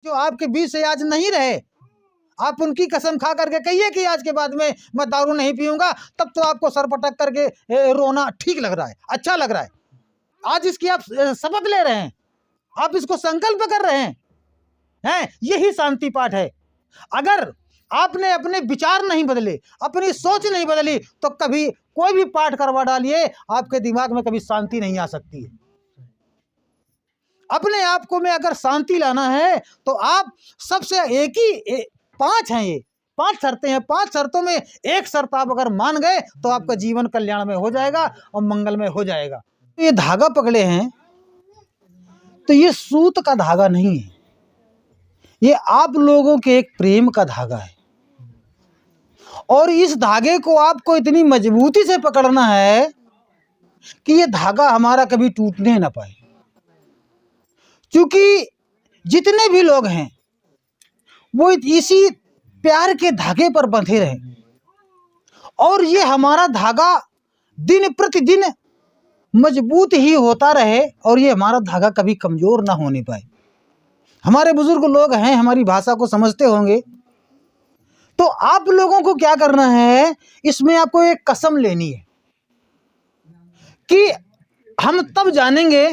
जो आपके बीच से आज नहीं रहे, आप उनकी कसम खा करके कहिए कि आज के बाद में मैं दारू नहीं पीऊंगा, तब तो आपको सर पटक करके रोना ठीक लग रहा है, अच्छा लग रहा है। आज इसकी आप शपथ ले रहे हैं, आप इसको संकल्प कर रहे हैं, यही शांति पाठ है। अगर आपने अपने विचार नहीं बदले, अपनी सोच नहीं बदली, तो कभी कोई भी पाठ करवा डालिए, आपके दिमाग में कभी शांति नहीं आ सकती है। अपने आप को में अगर शांति लाना है तो आप सबसे एक ही 5 हैं, ये 5 शर्तें हैं, 5 शर्तों में एक शर्त आप अगर मान गए तो आपका जीवन कल्याण में हो जाएगा और मंगल में हो जाएगा। ये धागा पकड़े हैं तो ये सूत का धागा नहीं है, ये आप लोगों के एक प्रेम का धागा है, और इस धागे को आपको इतनी मजबूती से पकड़ना है कि ये धागा हमारा कभी टूटने ना पाए। क्योंकि जितने भी लोग हैं वो इसी प्यार के धागे पर बंधे रहे, और ये हमारा धागा दिन प्रतिदिन मजबूत ही होता रहे, और ये हमारा धागा कभी कमजोर ना होने पाए। हमारे बुजुर्ग लोग हैं, हमारी भाषा को समझते होंगे। तो आप लोगों को क्या करना है, इसमें आपको एक कसम लेनी है कि हम तब जानेंगे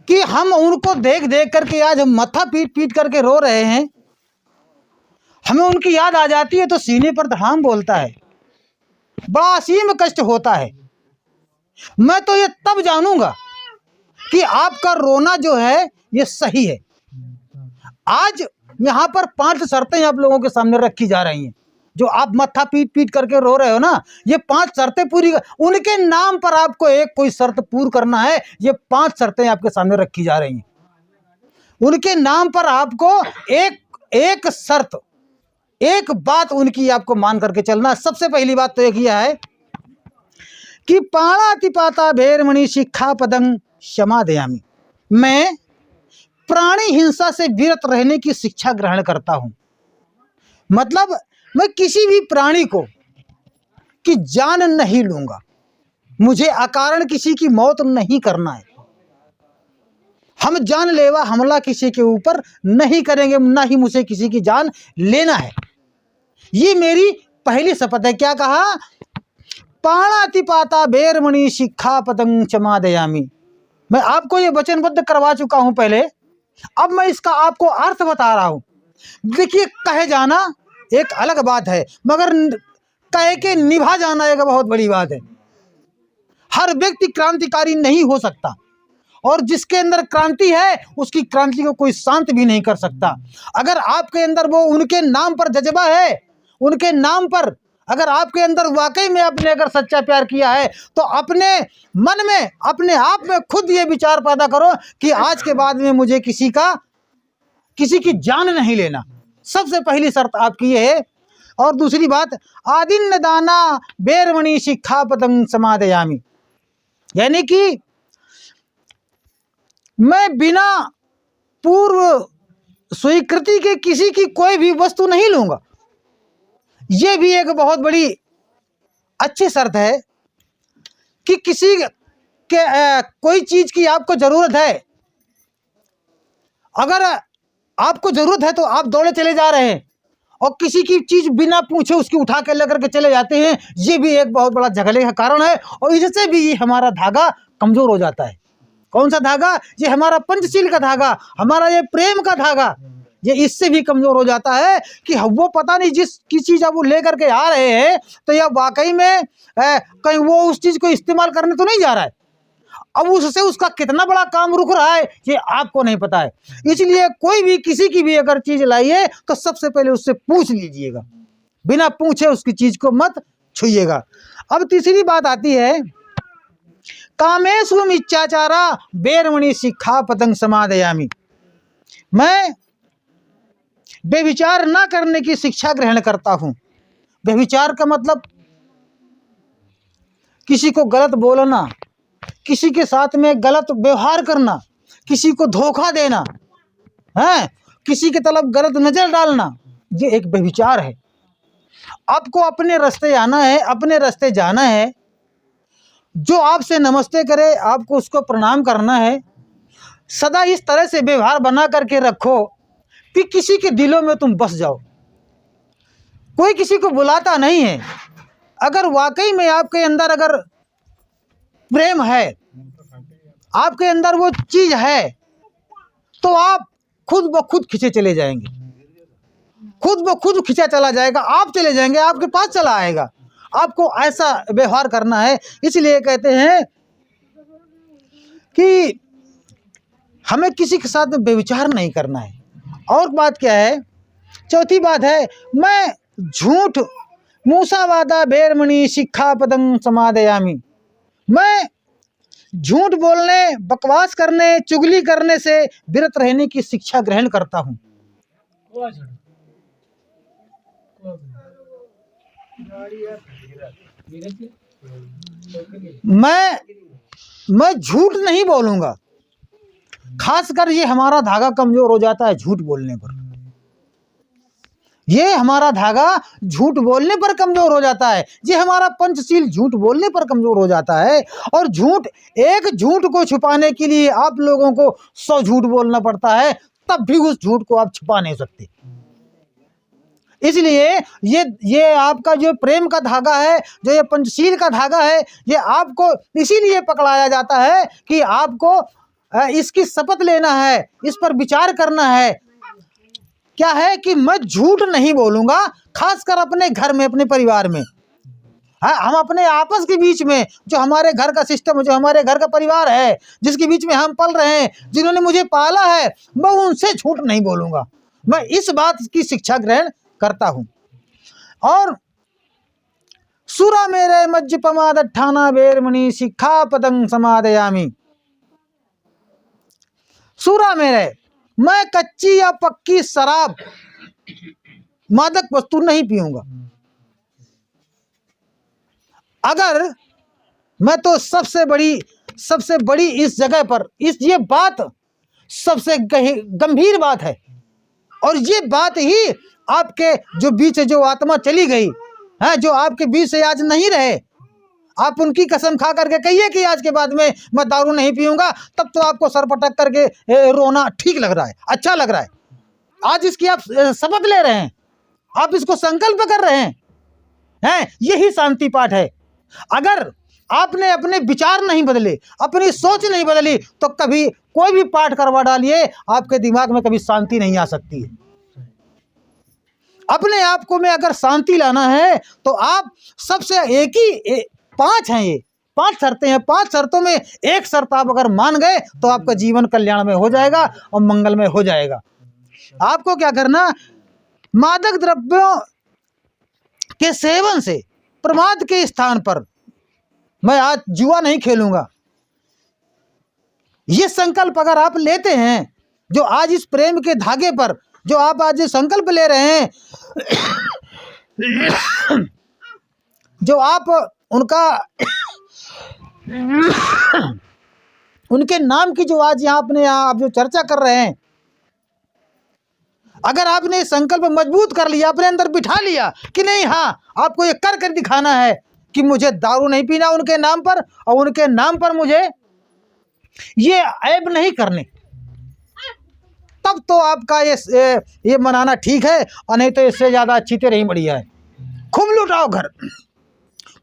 कि हम उनको देख देख करके आज हम मत्था पीट पीट करके रो रहे हैं, हमें उनकी याद आ जाती है तो सीने पर धाम बोलता है, बड़ा असीम कष्ट होता है। मैं तो ये तब जानूंगा कि आपका रोना जो है ये सही है। आज यहाँ पर 5 शर्तें आप लोगों के सामने रखी जा रही हैं, जो आप मत्था पीट पीट करके रो रहे हो ना, ये 5 शर्तें पूरी उनके नाम पर आपको एक कोई शर्त पूरी करना है। ये 5 शर्तें आपके सामने रखी जा रही हैं, उनके नाम पर आपको एक शर्त, एक बात उनकी आपको मान करके चलना। सबसे पहली बात तो एक यह है कि पाणातिपाता भेरमणि शिक्षा पदं क्षमादयामि, मैं प्राणी हिंसा से विरत रहने की शिक्षा ग्रहण करता हूं। मतलब मैं किसी भी प्राणी को की जान नहीं लूंगा, मुझे अकारण किसी की मौत नहीं करना है, हम जानलेवा हमला किसी के ऊपर नहीं करेंगे, ना ही मुझे किसी की जान लेना है। ये मेरी पहली शपथ है। क्या कहा, पाणातिपाता भेरमणि शिक्षा पदं क्षमादयामि। मैं आपको ये वचनबद्ध करवा चुका हूं पहले, अब मैं इसका आपको अर्थ बता रहा हूं। देखिए, कहे जाना एक अलग बात है, मगर कह के निभा जाना एक बहुत बड़ी बात है। हर व्यक्ति क्रांतिकारी नहीं हो सकता, और जिसके अंदर क्रांति है उसकी क्रांति को कोई शांत भी नहीं कर सकता। अगर आपके अंदर वो उनके नाम पर जज्बा है, उनके नाम पर अगर आपके अंदर वाकई में आपने अगर सच्चा प्यार किया है, तो अपने मन में अपने आप में खुद ये विचार पैदा करो कि आज के बाद में मुझे किसी की जान नहीं लेना। सबसे पहली शर्त आपकी ये है। और दूसरी बात, आदिन्न दाना भेरमणि शिक्षा पदं समादयामि, यानी कि मैं बिना पूर्व स्वीकृति के किसी की कोई भी वस्तु नहीं लूंगा। ये भी एक बहुत बड़ी अच्छी शर्त है कि किसी के कोई चीज की आपको जरूरत है, अगर आपको जरूरत है तो आप दौड़े चले जा रहे हैं और किसी की चीज बिना पूछे उसकी उठा के लेकर के चले जाते हैं, ये भी एक बहुत बड़ा झगड़े का कारण है, और इससे भी ये हमारा धागा कमजोर हो जाता है। कौन सा धागा, ये हमारा पंचशील का धागा, हमारा ये प्रेम का धागा, ये इससे भी कमजोर हो जाता है कि वो पता नहीं जिसकी चीज अब वो लेकर के आ रहे हैं, तो यह वाकई में कहीं वो उस चीज को इस्तेमाल करने तो नहीं जा रहा है, अब उससे उसका कितना बड़ा काम रुक रहा है ये आपको नहीं पता है। इसलिए कोई भी किसी की भी अगर चीज लाइए तो सबसे पहले उससे पूछ लीजिएगा, बिना पूछे उसकी चीज को मत छुइएगा। अब तीसरी बात आती है, कामेषु मिच्छाचारा भेरमणि शिक्षा पदं समादयामि, मैं व्यभिचार ना करने की शिक्षा ग्रहण करता हूं। व्यभिचार का मतलब किसी को गलत बोलना, किसी के साथ में गलत व्यवहार करना, किसी को धोखा देना है, किसी के तरफ गलत नजर डालना, ये एक व्यभिचार है। आपको अपने रास्ते आना है, अपने रास्ते जाना है, जो आपसे नमस्ते करे आपको उसको प्रणाम करना है, सदा इस तरह से व्यवहार बना करके रखो कि किसी के दिलों में तुम बस जाओ। कोई किसी को बुलाता नहीं है। अगर वाकई में आपके अंदर अगर प्रेम है, आपके अंदर वो चीज है, तो आप खुद ब खुद खींचे चले जाएंगे, खुद ब खुद खींचा चला जाएगा, आप चले जाएंगे, आपके पास चला आएगा। आपको ऐसा व्यवहार करना है। इसलिए कहते हैं कि हमें किसी के साथ व्यभिचार नहीं करना है। और बात क्या है, चौथी बात है, मैं झूठ मूसावादा बेरमणि शिक्षापदं समादयामि। मैं झूठ बोलने, बकवास करने, चुगली करने से विरत रहने की शिक्षा ग्रहण करता हूँ। मैं झूठ नहीं बोलूंगा। खासकर ये हमारा धागा कमजोर हो जाता है झूठ बोलने पर। ये हमारा धागा झूठ बोलने पर कमजोर हो जाता है। ये हमारा पंचशील झूठ बोलने पर कमजोर हो जाता है। और एक झूठ को छुपाने के लिए आप लोगों को 100 झूठ बोलना पड़ता है, तब भी उस झूठ को आप छुपा नहीं सकते। इसलिए ये आपका जो प्रेम का धागा है, जो ये पंचशील का धागा है, ये आपको इसीलिए पकड़ाया जाता है कि आपको इसकी शपथ लेना है, इस पर विचार करना है। क्या है कि मैं झूठ नहीं बोलूंगा, खासकर अपने घर में, अपने परिवार में। हम अपने आपस के बीच में, जो हमारे घर का सिस्टम, जो हमारे घर का परिवार है, जिसके बीच में हम पल रहे हैं, जिन्होंने मुझे पाला है, मैं उनसे झूठ नहीं बोलूंगा। मैं इस बात की शिक्षा ग्रहण करता हूं। और सुरा मेरे मज्जपमादठाना बेरमणि शिक्षापदं समादयामि। सूरा मेरे, मैं कच्ची या पक्की शराब, मादक वस्तु नहीं पीऊंगा। अगर मैं तो सबसे बड़ी इस जगह पर ये बात सबसे गंभीर बात है। और ये बात ही आपके जो बीच जो आत्मा चली गई है, जो आपके बीच से आज नहीं रहे, आप उनकी कसम खा करके कहिए कि आज के बाद में मैं दारू नहीं पीऊंगा, तब तो आपको सर पटक करके रोना ठीक लग रहा है, अच्छा लग रहा है। आज इसकी आप शपथ ले रहे हैं, आप इसको संकल्प कर रहे हैं, यही शांति पाठ है। अगर आपने अपने विचार नहीं बदले, अपनी सोच नहीं बदली, तो कभी कोई भी पाठ करवा डालिए, आपके दिमाग में कभी शांति नहीं आ सकती है। अपने आप को में अगर शांति लाना है तो आप सबसे 5 हैं, ये 5 शर्तें हैं। 5 शर्तों में एक शर्त आप अगर मान गए तो आपका जीवन कल्याण में हो जाएगा और मंगल में हो जाएगा। आपको क्या करना, मादक द्रव्यों के सेवन से प्रमाद के स्थान पर मैं आज जुआ नहीं खेलूंगा, ये संकल्प अगर आप लेते हैं, जो आज इस प्रेम के धागे पर जो आप आज संकल्प ले रहे हैं, जो आप उनके नाम की जो आज यहाँ आप जो चर्चा कर रहे हैं, अगर आपने संकल्प मजबूत कर लिया, अपने अंदर बिठा लिया कि नहीं, हाँ आपको ये कर दिखाना है कि मुझे दारू नहीं पीना उनके नाम पर, और उनके नाम पर मुझे ये ऐब नहीं करने, तब तो आपका ये मनाना ठीक है। और नहीं तो इससे ज़्यादा अच्छी तो नहीं बढ़िया है। खूब लुटाओ घर,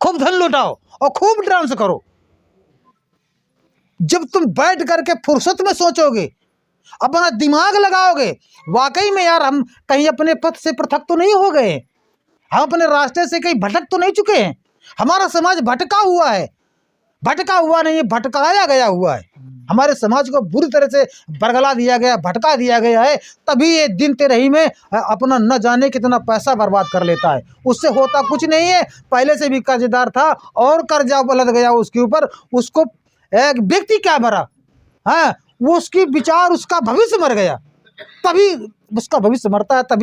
खूब धन लुटाओ और खूब डांस करो। जब तुम बैठ करके फुर्सत में सोचोगे, अपना दिमाग लगाओगे, वाकई में यार हम कहीं अपने पथ से पृथक तो नहीं हो गए, हम अपने रास्ते से कहीं भटक तो नहीं चुके हैं। हमारा समाज भटका हुआ है, भटका हुआ नहीं, भटकाया गया हुआ है। हमारे समाज को बुरी तरह से बरगला दिया गया, भटका दिया गया है। तभी ये दिन तेरही में अपना न जाने कितना पैसा बर्बाद कर लेता है। उससे होता कुछ नहीं है, पहले से भी कर्जदार था और कर्जा लद गया उसके ऊपर। उसको एक व्यक्ति क्या मरा, वो उसकी विचार, उसका भविष्य मर गया, तभी उसका भविष्य मरता है। तभी